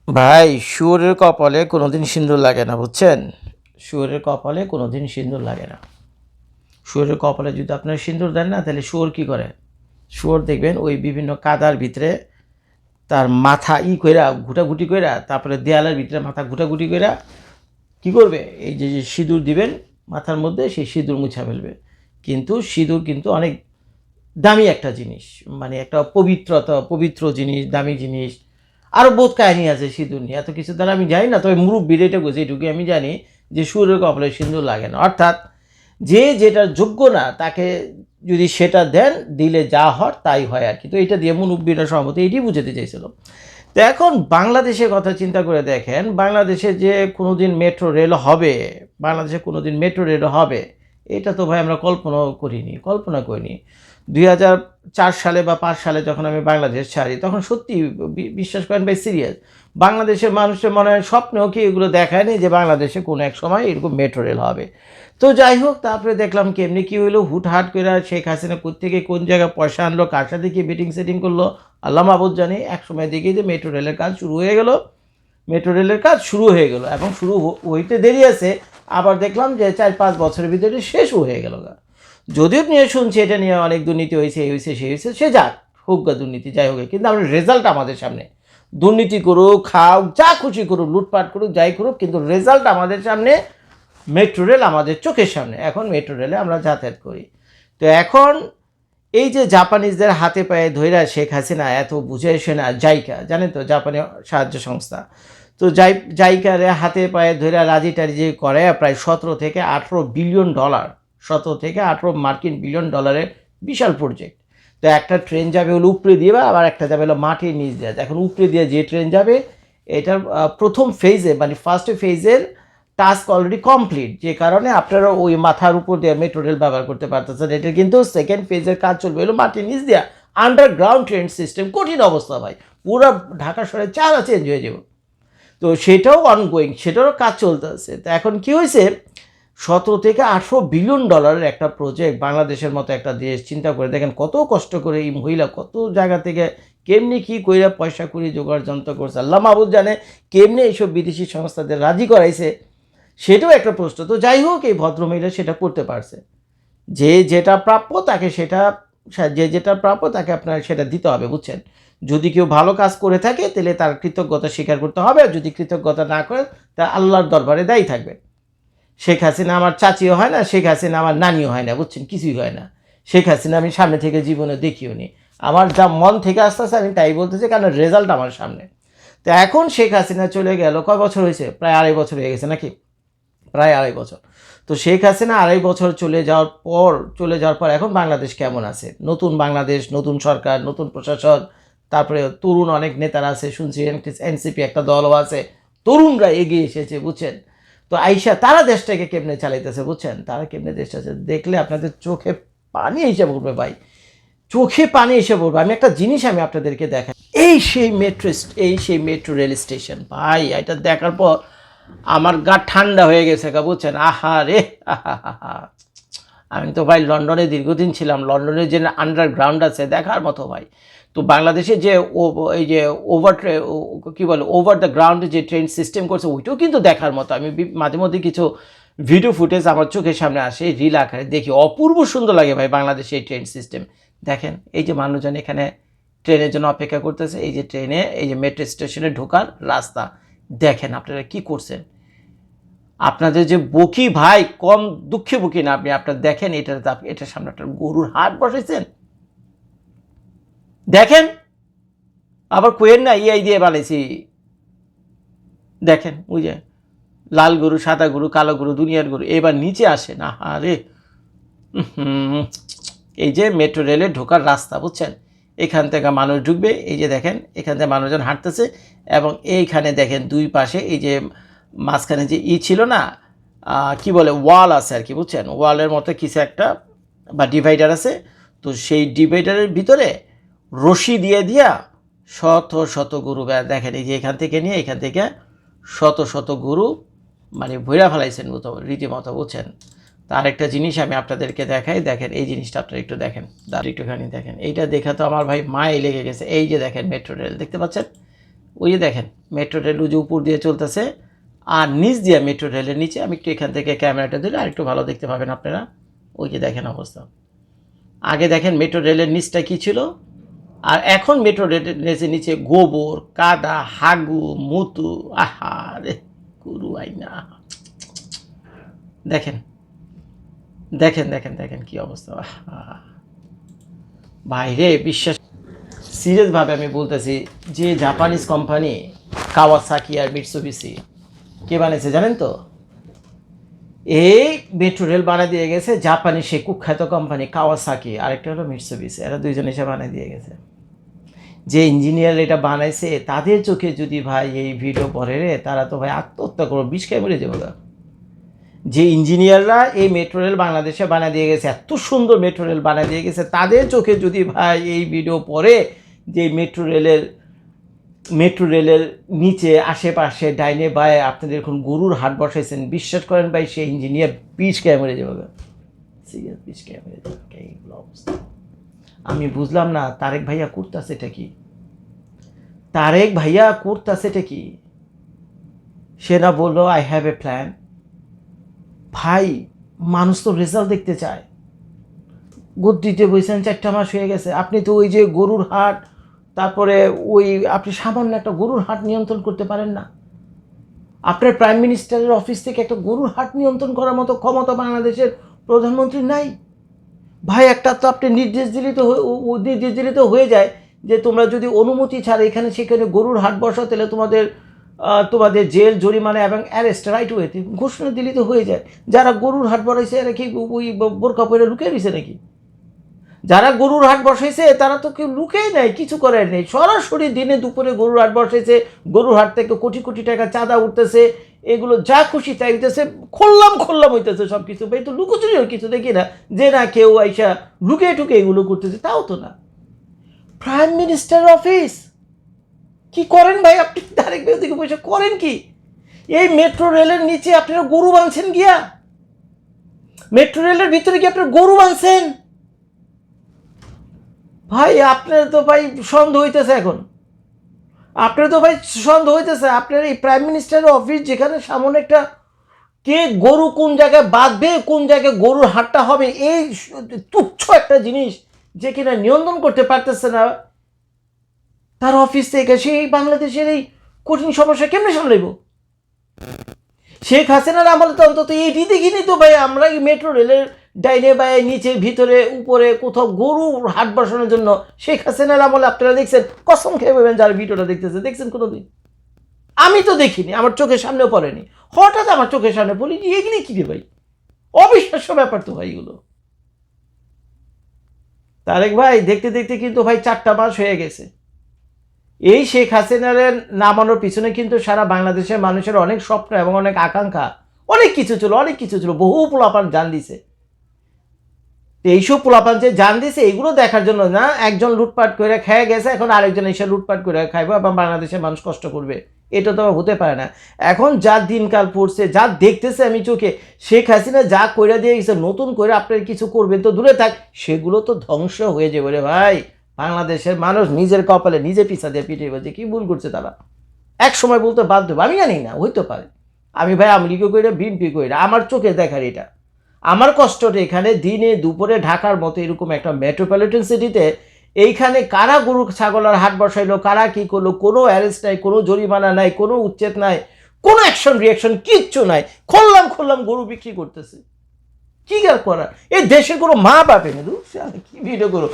ভাই, শুয়োরের কপালে কোনোদিন সিঁদুর লাগে না, বুঝছেন? শুয়োরের কপালে কোনোদিন সিঁদুর লাগে না। শুয়োরের কপালে যদি আপনার সিঁদুর দেন না, তাহলে শুয়োর কী করে? শুয়োর দেখবেন ওই বিভিন্ন কাদার ভিতরে তার মাথা কইরা ঘুটাঘুটি কইরা, তারপরে দেয়ালের ভিতরে মাথা ঘুটাঘুটি কইরা কী করবে? এই যে সিঁদুর দিবেন মাথার মধ্যে, সেই সিঁদুর মুছা ফেলবে। কিন্তু সিঁদুর কিন্তু অনেক দামি একটা জিনিস, মানে একটা পবিত্র জিনিস, দামি জিনিস। আরও বহুত কাহিনী আছে সিঁদুর নিয়ে, এত কিছু দ্বারা আমি জানি না, তবে মুরব্বির এটা গেছে এটুকু আমি জানি যে সুরের কপালে সিঁদুর লাগে না। অর্থাৎ যে যেটা যোগ্য না তাকে যদি সেটা দেন, দিলে যা হয় তাই হয় আর কি। তো এটা দিয়ে মুরব্বিরা সম্ভবত এটি বুঝাতে চাইছিল। তো এখন বাংলাদেশের কথা চিন্তা করে দেখেন, বাংলাদেশে যে কোনোদিন মেট্রো রেল হবে, বাংলাদেশে কোনোদিন মেট্রো রেল হবে, এটা তো ভাই আমরা কল্পনা করিনি। 2004 সালে বা 5 সালে যখন আমি বাংলাদেশ ছাড়ি, তখন সত্যি বিশ্বাস করেন ভাই, সিরিয়াস, বাংলাদেশের মানুষের মনে হয় স্বপ্নেও কি এগুলো দেখায়নি যে বাংলাদেশে কোনো এক সময় এরকম মেট্রো রেল হবে। তো যাই হোক, তারপরে দেখলাম কেমনি কী হইলো, হুটহাট করে শেখ হাসিনা কোত্থেকে কোন জায়গায় পয়সা আনলো, কার সাথে কি মিটিং সেটিং করলো, আল্লাহ মাহবুদ জানি। এক সময় দেখি যে মেট্রো রেলের কাজ শুরু হয়ে গেল, এবং শুরু হইতে দেরি আছে। আবার দেখলাম যে 4-5 বছরের ভিতরে শেষও হয়ে গেল। যদিও নিয়ে শুনছি এটা নিয়ে অনেক দুর্নীতি হয়েছে, এই হয়েছে সেই হয়েছে, সে যাক, হোক গা দুর্নীতি, যাই হোক, কিন্তু আমরা রেজাল্ট আমাদের সামনে। দুর্নীতি করুক, খাও, যা খুশি করুক, লুটপাট করুক, যাই করুক, কিন্তু রেজাল্ট আমাদের সামনে। মেট্রো রেল আমাদের চোখের সামনে, এখন মেট্রো রেলে আমরা যাতায়াত করি। তো এখন এই যে জাপানিজদের হাতে পায়ে ধইরা শেখ হাসিনা এত বুঝাইছে না, জাইকা জানেন তো, জাপানি সাহায্য সংস্থা, তো জাইকারে হাতে পায়ে ধইরা রাজি টাজি করে প্রায় 17 থেকে 18 বিলিয়ন ডলার, 17 থেকে 18 মার্কিন বিলিয়ন ডলারের বিশাল প্রজেক্ট। তো একটা ট্রেন যাবে হলো উপরে দিয়ে, আবার একটা যাবে হলো মাটির নিচ দিয়ে। এখন উপরে দিয়ে যে ট্রেন যাবে, এটার প্রথম ফেজে, মানে ফার্স্ট ফেজের টাস্ক অলরেডি কমপ্লিট, যে কারণে আপনারা ওই মাথার উপর দিয়ে মেট্রো রেল ব্যবহার করতে পারতেছেন। এটা কিন্তু সেকেন্ড ফেজের কাজ চলবে হলো মাটির নিচ দিয়া, আন্ডারগ্রাউন্ড ট্রেন সিস্টেম। কঠিন অবস্থা ভাই, পুরো ঢাকা শহরে চারা চেঞ্জ হয়ে যাবে। তো সেটাও অনগোয়িং, সেটারও কাজ চলতেছে। তো এখন কি হয়েছে, 17 থেকে 18 বিলিয়ন ডলারের একটা প্রজেক্ট, বাংলাদেশের মতো একটা দেশ, চিন্তা করে দেখেন কত কষ্ট করে এই মহিলা কত জায়গা থেকে কেমনি কি কইরা পয়সা করি জোগাড় যন্ত্র করছে, আল্লাহ মাহবুদ জানে কেমনি এইসব বিদেশি সংস্থাদের রাজি করাইছে, সেটাও একটা প্রশ্ন। তো যাই হোক, এই ভদ্রমহিলা সেটা করতে পারছে। যে যেটা প্রাপ্য তাকে সেটা, যেটা প্রাপ্য তাকে আপনার সেটা দিতে হবে, বুঝছেন? যদি কেউ ভালো কাজ করে থাকে তাহলে তার কৃতজ্ঞতা স্বীকার করতে হবে, আর যদি কৃতজ্ঞতা না করে তা আল্লাহর দরবারে দায়ী থাকবে। শেখ হাসিনা আমার চাচিও হয় না, শেখ হাসিনা আমার নানিও হয় না, বুঝছেন? কিছুই হয় না। শেখ হাসিনা আমি সামনে থেকে জীবনে দেখিও নি। আমার যা মন থেকে আসতেছে আমি তাই বলতেছি, কারণ রেজাল্ট আমার সামনে। তো এখন শেখ হাসিনা চলে গেল, কয় বছর হয়েছে? প্রায় 2.5 বছর হয়ে গেছে নাকি? প্রায় 2.5 বছর। তো শেখ হাসিনা 2.5 বছর চলে যাওয়ার পর এখন বাংলাদেশ কেমন আছে? নতুন বাংলাদেশ, নতুন সরকার, নতুন প্রশাসন, তারপরে তরুণ অনেক নেতারা আছে, শুনছি এনসিপি একটা দলও আছে, তরুণরা এগিয়ে এসেছে, বুঝছেন? তো আইসা তারা দেশটাকে কেমনে চালাইতেছে, বুঝছেন? তারা কেমনে দেশটা দেখলে আপনাদের চোখে পানি এসে পড়বে ভাই, চোখে পানি এসে পড়বে। আমি একটা জিনিস আমি আপনাদেরকে দেখাই, এই সেই মেট্রো রেল স্টেশন ভাই, এটা দেখার পর আমার গা ঠান্ডা হয়ে গেছে, বুঝছেন? আহা রে, আহা, আমি তো ভাই লন্ডনে দীর্ঘদিন ছিলাম, লন্ডনের যে আন্ডারগ্রাউন্ড আছে দেখার মতো ভাই। তো বাংলাদেশে যে এই যে কী বলে, ওভার দ্য গ্রাউন্ডে যে ট্রেন সিস্টেম করছে, ওইটাও কিন্তু দেখার মতো। আমি মাঝে মধ্যে কিছু ভিডিও ফুটেজ আমার চোখের সামনে আসে, রিল আকারে দেখি, অপূর্ব সুন্দর লাগে ভাই বাংলাদেশে এই ট্রেন সিস্টেম। দেখেন এই যে মানুষজন এখানে ট্রেনের জন্য অপেক্ষা করতেছে, এই যে ট্রেনে, এই যে মেট্রো স্টেশনে ঢোকার রাস্তা, দেখেন আপনারা কি করছেন। আপনাদের যে বকি ভাই, কম দুঃখে বকি না, আপনার দেখেন, এটার সামনে একটা গরুর হাট বসাইছেন, দেখেন। আবার কোয়েন না ইআই দিয়ে বানাইছি, দেখেন ওই যে লাল গরু, সাদা গরু, কালো গরু, দুনিয়ার গরু, এবার নিচে আসে না। আরে এই যে মেট্রো রেলে ঢোকার রাস্তা, বুঝছেন? এখান থেকে মানুষ ঢুকবে, এই যে দেখেন এখান থেকে মানুষজন হাঁটতেছে, এবং এইখানে দেখেন দুই পাশে এই যে মাঝখানে যে ছিল না, কি বলে, ওয়াল আছে আর কি, বুঝছেন? ওয়ালের মতো কিছু একটা বা ডিভাইডার আছে। তো সেই ডিভাইডারের ভিতরে রশি দিয়ে দিয়া শত শত গরু, দেখেন এই যে এখান থেকে নিয়ে এখান থেকে শত শত গরু মানে ভইরা ফেলাইছেন মতো, রীতিমতো, বুঝছেন? তো আরেকটা জিনিস আমি আপনাদেরকে দেখাই, দেখেন এই জিনিসটা আপনারা একটু দেখেন, একটুখানি দেখেন, এইটা দেখা তো আমার ভাই মায়ে লেগে গেছে। এই যে দেখেন মেট্রো রেল দেখতে পাচ্ছেন, ওই যে দেখেন মেট্রো রেল যে উপর দিয়ে চলতেছে, আর নিচ দিয়ে মেট্রো রেলের নিচে, আমি একটু এখান থেকে ক্যামেরাটা দিলে আর একটু ভালো দেখতে পাবেন আপনারা। ওই যে দেখেন অবস্থা। আগে দেখেন মেট্রো রেলের নিচটা কী ছিল, আর এখন মেট্রো রেলের নিচে গোবর, কাদা, হাগু, মুতু, আহা রে গুরু আইনা। দেখেন দেখেন দেখেন দেখেন কী অবস্থা। বাইরে বিশ্বাস, সিরিয়াসভাবে আমি বলতেছি, যে জাপানিজ কোম্পানি কাওয়াসাকি আর মিৎসুবিশি কে বানিয়েছে জানেন তো? এই মেট্রো রেল বানিয়ে দিয়ে গেছে জাপানি সেই কুখ্যাত কোম্পানি কাওয়াসাকি, আরেকটা হলো মিৎসুবিশি, এরা দুইজন এসে বানিয়ে দিয়ে গেছে। যে ইঞ্জিনিয়ার এটা বানাইছে তাদের চোখে যদি ভাই এই ভিডিও পড়ে রে, তারা তো ভাই আত্মহত্যা করবো, বিষ খেয়ে মরে যাবো। যে ইঞ্জিনিয়াররা এই মেট্রো রেল বাংলাদেশে বানিয়ে দিয়ে গেছে, এত সুন্দর মেট্রো রেল বানিয়ে দিয়ে গেছে, তাদের চোখে যদি ভাই এই ভিডিও পড়ে যে মেট্রো রেলের নিচে আশেপাশে ডাইনে বায়ে আপনাদের এখন গরুর হাট বসাইছেন, বিশ্বাস করেন ভাই সেই ইঞ্জিনিয়ার বিষ খেয়ে মরে যাবে, সিরিয়াস বিষ খেয়ে মরে যাবে। এইগুলো অবস্থা আমি বুঝলাম না, তারেক ভাইয়া করতেছে এটা কি? তারেক ভাইয়া করতেছে এটা কি? সে না বললো আই হ্যাভ এ প্ল্যান। ভাই মানুষ তো রেজাল্ট দেখতে চায়। গদ্দিতে বসেছেন 4টা মাস হয়ে গেছে, আপনি তো ওই যে গরুর হাট, তারপরে ওই আপনি সামান্য একটা গরুর হাট নিয়ন্ত্রণ করতে পারেন না। আপনার প্রাইম মিনিস্টারের অফিস থেকে একটা গরুর হাট নিয়ন্ত্রণ করার মতো ক্ষমতা বাংলাদেশের প্রধানমন্ত্রী নাই। ভাই একটা তো আপনি নির্দেশ দিলে তো হয়ে যায় যে তোমরা যদি অনুমতি ছাড়া এখানে সেখানে গরুর হাট বসাও, তাহলে তোমাদের জেল, জরিমানা এবং অ্যারেস্ট রাইট ওয়েতে ঘোষণা দিলে তো হয়ে যায়। যারা গরুর হাট বসাইছে এরা কি ওই বোরকা পরে লুকিয়ে রয়েছে নাকি? যারা গরুর হাট বসাইছে তারা তো কেউ লুকেই নাই, কিছু করার নেই, সরাসরি দিনে দুপুরে গরুর হাট বসাইছে, গরুর হাট থেকে কোটি কোটি টাকা চাঁদা উঠতেছে, এগুলো যা খুশি তাই হইতেছে, খোল্লাম হইতেছে সব কিছু। ভাই তো লুকোচুরিও কিছু দেখি না যে না কেউ আইসা লুকিয়ে টুকে এগুলো করতেছে, তাও তো না। প্রাইম মিনিস্টার অফিস কি করেন ভাই আপনি? তারেক ভাই থেকে পয়সা করেন কি? এই মেট্রো রেলের নিচে আপনারা গরু বাঁধছেন গিয়া, মেট্রো রেলের ভিতরে কি আপনারা গরু বাঁধছেন? ভাই আপনার তো ভাই সন্দেহ হইতেছে এখন, আপনার তো ভাই সন্দেহ হইতেছে আপনার এই প্রাইম মিনিস্টারের অফিস, যেখানে সামনে একটা কে গরু কোন জায়গায় বাঁধবে, কোন জায়গায় গরুর হাটটা হবে, এই তুচ্ছ একটা জিনিস যে কিনা নিয়ন্ত্রণ করতে পারতেছে না, তার অফিস থেকে সেই বাংলাদেশের এই কঠিন সমস্যা কেমনে সামলাইব? শেখ হাসিনার আমলে তো অন্তত এটি দেখিনি তো ভাই আমরা মেট্রো রেলের ডাইনে বায়ে নিচে ভিতরে উপরে কোথাও গরু হাট বসানোর জন্য। শেখ হাসিনার আমলে আপনারা দেখছেন? কসম খেয়ে বলবেন যারা ভিডিওটা দেখছেন কোনোদিন? আমি তো দেখিনি, আমার চোখের সামনেও পড়েনি। হঠাৎ আমার চোখের সামনে বলি এগুলি কি রে ভাই, অবিশ্বাস্য ব্যাপার তো ভাই এগুলো। তারেক ভাই দেখতে দেখতে কিন্তু ভাই 4টা মাস হয়ে গেছে। এই শেখ হাসিনার নামানোর পিছনে কিন্তু সারা বাংলাদেশের মানুষের অনেক স্বপ্ন এবং অনেক আকাঙ্ক্ষা, অনেক কিছু ছিল, বহু পোলাপান জান দিছে। এইসব পোলাপান যে জান দিছে এগুলো দেখার জন্য না, একজন লুটপাট করে খেয়ে গেছে, এখন আরেকজন এসে লুটপাট করে খাইবো এবং বাংলাদেশের মানুষ কষ্ট করবে, এটা তো হতে পারে না। এখন যা দিনকাল পড়ছে, যা দেখতেছে আমি চোখে, শেখ হাসিনা যা কইরা দিয়ে গেছে, নতুন করে আপনার কিছু করবেন তো দূরে থাক, সেগুলো তো ধ্বংস হয়ে যাবে রে ভাই। বাংলাদেশের মানুষ নিজের কপালে নিজে পিছা দিয়ে পিঠে বলছে কি ভুল করছে তারা, এক সময় বলতে বাধ্য হবে। আমি জানি না, হইতে পারে আমি ভাই আমলিগো কইরা বিএনপি কইরা, আমার চোখে দেখার এটা আমার কষ্টটা এখানে দিনে দুপুরে ঢাকার মতো এরকম একটা মেট্রোপলিটন সিটিতে এইখানে কারা গরু ছাগলের হাট বসাইলো, কারা কি করলো, কোনো অ্যারেস্ট নাই, কোনো জরিমানা নাই, কোনো উচ্ছেদ নাই, কোনো অ্যাকশন রিয়াকশন কিচ্ছু নাই, খুললাম গরু বিক্রি করতেছে। কি আর করার, এই দেশের কোনো মা বাপে না কি ভিডিও করো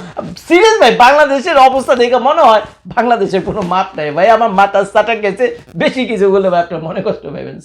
সিরিয়াস ভাই। বাংলাদেশের অবস্থা দেখে মনে হয় বাংলাদেশের কোনো মাপ নাই ভাই, আমার মাথা সাটা গেছে, বেশি কিছু বলে ভাই আপনার মনে কষ্ট পাইবেন।